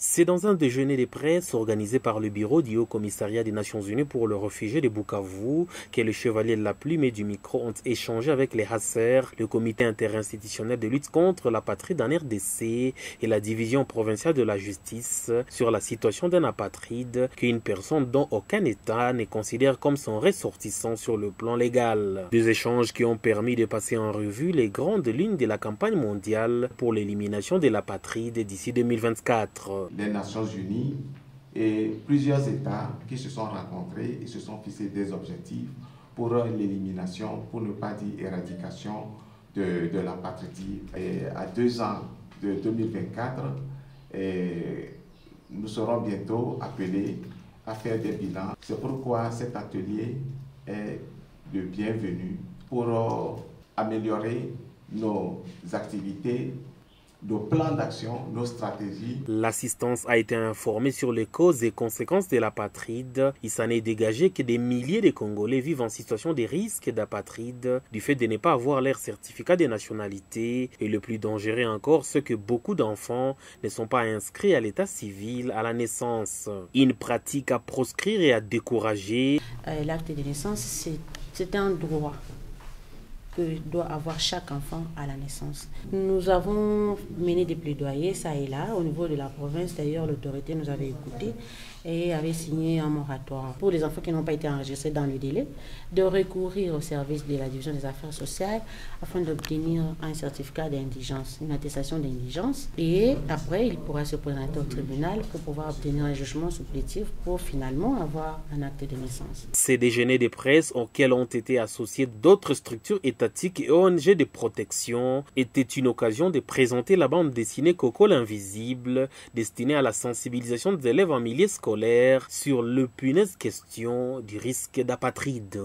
C'est dans un déjeuner de presse organisé par le bureau du Haut-Commissariat des Nations Unies pour le réfugié de Bukavu que le chevalier de la plume et du micro ont échangé avec les HACER, le comité interinstitutionnel de lutte contre l'apatride en RDC et la division provinciale de la justice sur la situation d'un apatride qu'une personne dont aucun État ne considère comme son ressortissant sur le plan légal. Des échanges qui ont permis de passer en revue les grandes lignes de la campagne mondiale pour l'élimination de l'apatride d'ici 2024. Les Nations Unies et plusieurs États qui se sont rencontrés et se sont fixés des objectifs pour l'élimination, pour ne pas dire éradication de l'apatridie. À 2 ans de 2024, nous serons bientôt appelés à faire des bilans. C'est pourquoi cet atelier est le bienvenu pour améliorer nos activités, nos plans d'action, nos stratégies. L'assistance a été informée sur les causes et conséquences de l'apatride. Il s'en est dégagé que des milliers de Congolais vivent en situation de risque d'apatride du fait de ne pas avoir leur certificat de nationalité. Et le plus dangereux encore, c'est que beaucoup d'enfants ne sont pas inscrits à l'état civil à la naissance. Une pratique à proscrire et à décourager. L'acte de naissance, c'est un droit que doit avoir chaque enfant à la naissance. Nous avons mené des plaidoyers, ça et là, au niveau de la province. D'ailleurs, l'autorité nous avait écoutés et avait signé un moratoire pour les enfants qui n'ont pas été enregistrés dans le délai, de recourir au service de la division des affaires sociales afin d'obtenir un certificat d'indigence, une attestation d'indigence. Et après, il pourra se présenter au tribunal pour pouvoir obtenir un jugement supplétif pour finalement avoir un acte de naissance. Ces déjeuners de presse auxquels ont été associés d'autres structures étatiques et ONG de protection étaient une occasion de présenter la bande dessinée Coco l'invisible, destinée à la sensibilisation des élèves en milieu scolaire sur l'épineuse question du risque d'apatride.